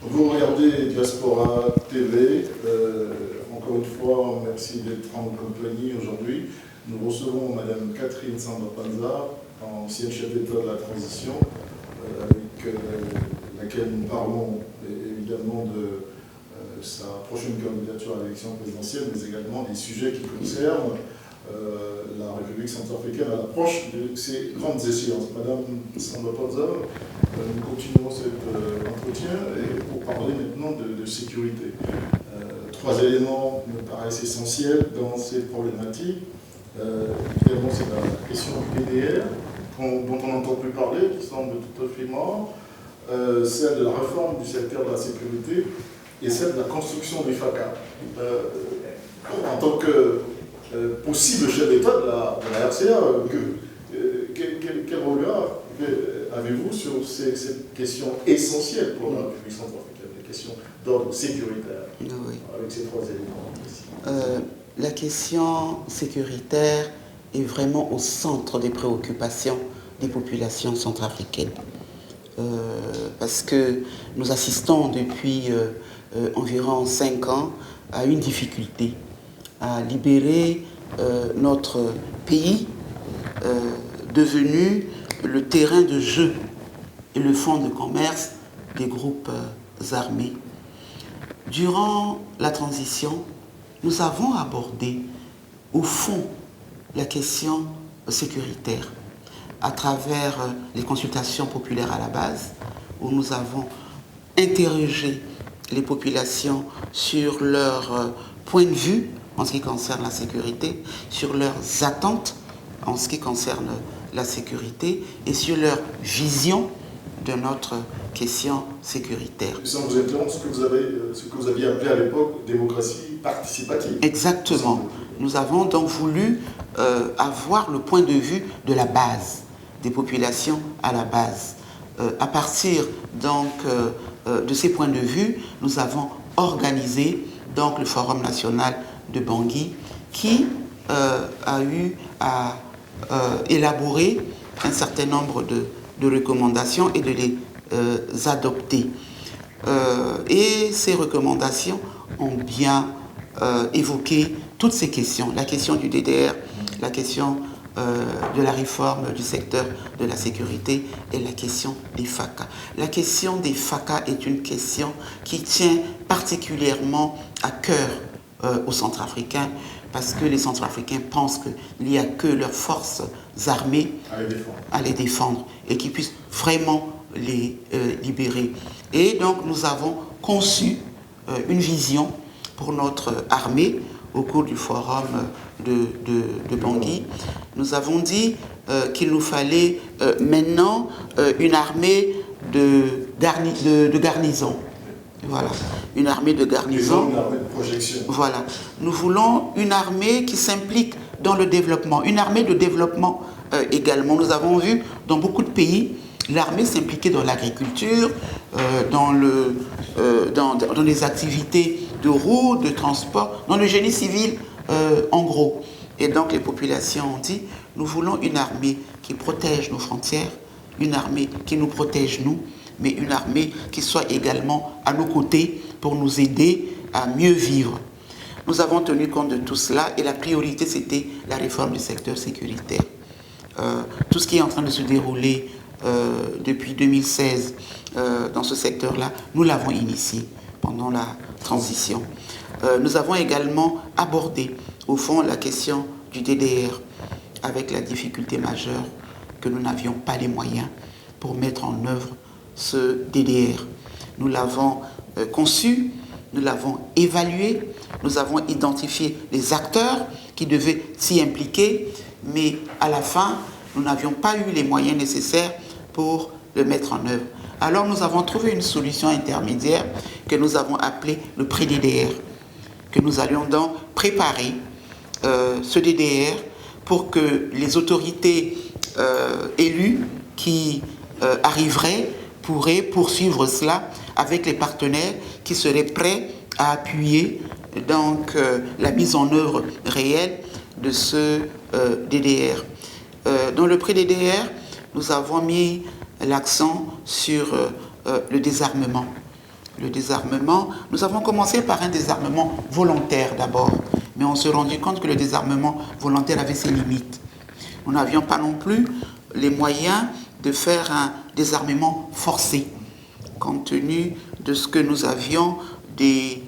Vous regardez Diaspora TV. Encore une fois, merci d'être en compagnie aujourd'hui. Nous recevons Madame Catherine Samba-Panza, ancienne chef d'État de la transition, avec laquelle nous parlons évidemment de sa prochaine candidature à l'élection présidentielle, mais également des sujets qui concernent la République centrafricaine à l'approche de ces grandes échéances. Madame Samba-Panza, nous continuons cet entretien et pour parler maintenant de sécurité. Trois éléments me paraissent essentiels dans ces problématiques. Évidemment, c'est la question du DDR, dont on n'entend plus parler, qui semble tout à fait mort, celle de la réforme du secteur de la sécurité et celle de la construction des FACA. En tant que possible chef d'État de la RCA, quel regard avez-vous sur ces questions essentielles pour la République centrafricaine, les questions d'ordre sécuritaire, avec ces trois éléments? La question sécuritaire est vraiment au centre des préoccupations des populations centrafricaines. Parce que nous assistons depuis environ 5 ans à une difficulté à libérer notre pays devenu le terrain de jeu et le fonds de commerce des groupes armés. Durant la transition, nous avons abordé au fond la question sécuritaire à travers les consultations populaires à la base, où nous avons interrogé les populations sur leur point de vue en ce qui concerne la sécurité, sur leurs attentes en ce qui concerne la sécurité et sur leur vision de notre question sécuritaire. Sans vous interrompre, ce que vous aviez appelé à l'époque démocratie participative. Exactement. Nous avons donc voulu avoir le point de vue de la base, des populations à la base. À partir donc de ces points de vue, nous avons organisé donc le Forum national de Bangui qui a eu à élaborer un certain nombre de recommandations et de les adopter. Et ces recommandations ont bien évoqué toutes ces questions. La question du DDR, la question de la réforme du secteur de la sécurité et la question des FACA. La question des FACA est une question qui tient particulièrement à cœur aux Centrafricains, parce que les Centrafricains pensent qu'il n'y a que leurs forces armées à les défendre et qu'ils puissent vraiment les libérer. Et donc nous avons conçu une vision pour notre armée au cours du forum de Bangui. Nous avons dit qu'il nous fallait maintenant une armée de garnison. Voilà, une armée de garnison. Une armée de projection. Voilà. Nous voulons une armée qui s'implique dans le développement, une armée de développement également. Nous avons vu dans beaucoup de pays l'armée s'impliquer dans l'agriculture, dans les activités de route, de transport, dans le génie civil en gros. Et donc les populations ont dit, nous voulons une armée qui protège nos frontières, une armée qui nous protège nous, mais une armée qui soit également à nos côtés pour nous aider à mieux vivre. Nous avons tenu compte de tout cela et la priorité, c'était la réforme du secteur sécuritaire. Tout ce qui est en train de se dérouler depuis 2016 dans ce secteur-là, nous l'avons initié pendant la transition. Nous avons également abordé, au fond, la question du DDR, avec la difficulté majeure que nous n'avions pas les moyens pour mettre en œuvre ce DDR. Nous l'avons conçu, nous l'avons évalué, nous avons identifié les acteurs qui devaient s'y impliquer, mais à la fin, nous n'avions pas eu les moyens nécessaires pour le mettre en œuvre. Alors nous avons trouvé une solution intermédiaire que nous avons appelée le pré-DDR, que nous allions donc préparer ce DDR pour que les autorités élues qui arriveraient pourraient poursuivre cela avec les partenaires qui seraient prêts à appuyer donc la mise en œuvre réelle de ce DDR. Dans le pré-DDR, nous avons mis l'accent sur le désarmement. le désarmement, nous avons commencé par un désarmement volontaire d'abord, mais on s'est rendu compte que le désarmement volontaire avait ses limites. Nous n'avions pas non plus les moyens de faire un désarmement forcé, compte tenu de ce que nous avions des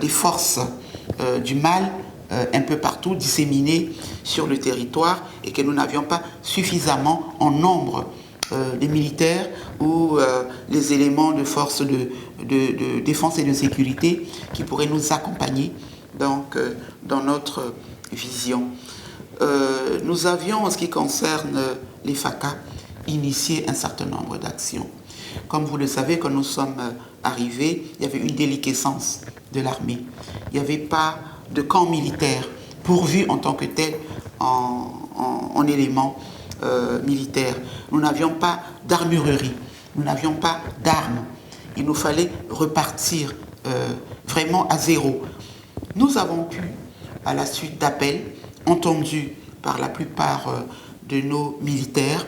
forces du mal un peu partout disséminées sur le territoire et que nous n'avions pas suffisamment en nombre les militaires ou les éléments de force de défense et de sécurité qui pourraient nous accompagner donc, dans notre vision. Nous avions, en ce qui concerne les FACA, initié un certain nombre d'actions. Comme vous le savez, quand nous sommes arrivés, il y avait une déliquescence de l'armée. Il n'y avait pas de camp militaire pourvu en tant que tel en éléments militaires. Nous n'avions pas d'armurerie, nous n'avions pas d'armes. Il nous fallait repartir vraiment à zéro. Nous avons pu, à la suite d'appels entendus par la plupart de nos militaires,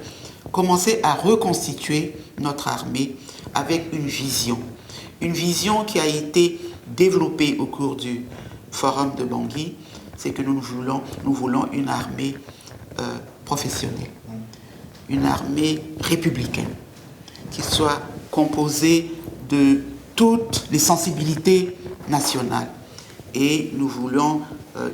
commencer à reconstituer notre armée avec une vision qui a été développée au cours du forum de Bangui, c'est que nous voulons une armée professionnelle, une armée républicaine, qui soit composée de toutes les sensibilités nationales. Et nous voulons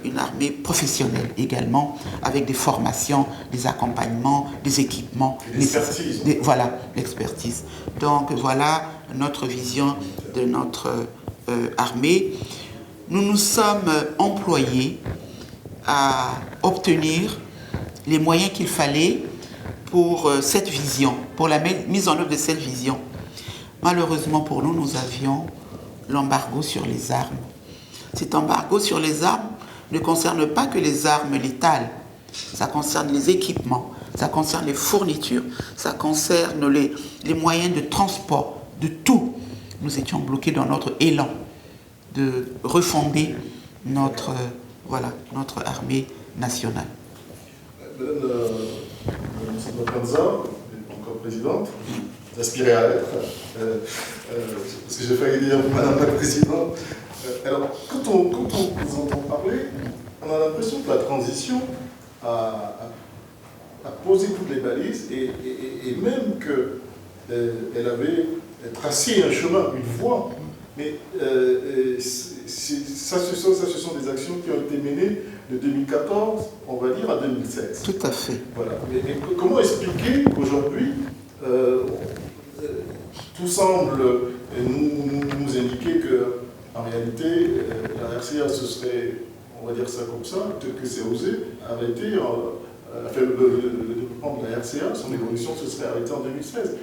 une armée professionnelle également, avec des formations, des accompagnements, des équipements. L'expertise. Voilà, l'expertise. Donc voilà notre vision de notre armée. Nous nous sommes employés à obtenir les moyens qu'il fallait pour cette vision, pour la mise en œuvre de cette vision. Malheureusement pour nous, nous avions l'embargo sur les armes. Cet embargo sur les armes ne concerne pas que les armes létales, ça concerne les équipements, ça concerne les fournitures, ça concerne les moyens de transport, de tout. Nous étions bloqués dans notre élan de refonder notre armée nationale. Madame Sandra Panza, encore présidente, vous aspirez à l'être, parce que j'ai failli dire Madame la Présidente. Alors, quand on vous entend parler, on a l'impression que la transition a posé toutes les balises et même qu'elle avait tracé un chemin, une voie. Mais ça, ce sont des actions qui ont été menées de 2014, on va dire, à 2016. Tout à fait. Voilà. Mais comment expliquer qu'aujourd'hui, tout semble nous indiquer que en réalité, la RCA, ce serait, on va dire ça comme ça, peut-être que c'est osé, arrêter, le développement de la RCA, son évolution se serait arrêtée en 2016.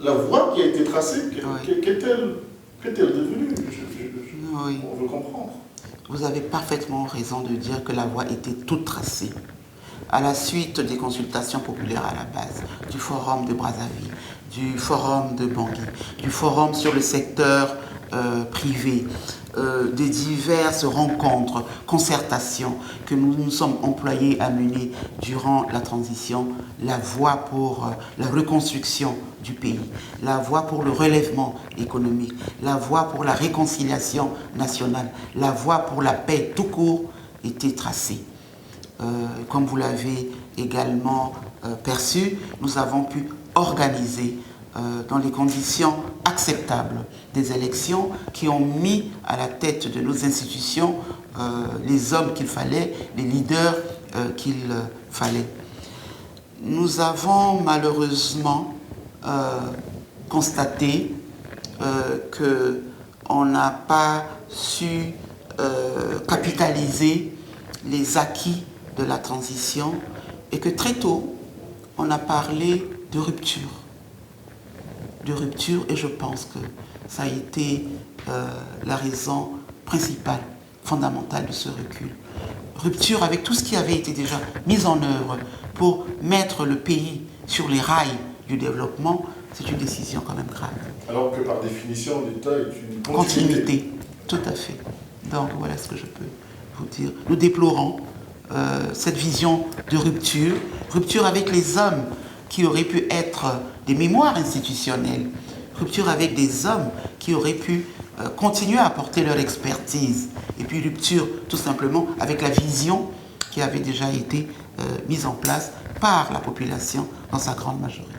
La voie qui a été tracée, qu'est-elle devenue? Oui. On veut comprendre. Vous avez parfaitement raison de dire que la voie était toute tracée. À la suite des consultations populaires à la base, du forum de Brazzaville, du forum de Bangui, du forum sur le secteur privé, des diverses rencontres, concertations que nous nous sommes employés à mener durant la transition, la voie pour la reconstruction du pays, la voie pour le relèvement économique, la voie pour la réconciliation nationale, la voie pour la paix tout court était tracée. Comme vous l'avez également perçu, nous avons pu organiser dans les conditions acceptables des élections qui ont mis à la tête de nos institutions les hommes qu'il fallait, les leaders qu'il fallait. Nous avons malheureusement constaté qu'on n'a pas su capitaliser les acquis de la transition et que très tôt, on a parlé de rupture. Et je pense que ça a été la raison principale, fondamentale de ce recul. Rupture avec tout ce qui avait été déjà mis en œuvre pour mettre le pays sur les rails du développement, c'est une décision quand même grave. Alors que par définition, l'État est une continuité. Tout à fait. Donc voilà ce que je peux vous dire. Nous déplorons cette vision de rupture avec les hommes qui auraient pu être des mémoires institutionnelles rupture avec des hommes qui auraient pu continuer à apporter leur expertise, et puis rupture tout simplement avec la vision qui avait déjà été mise en place par la population dans sa grande majorité.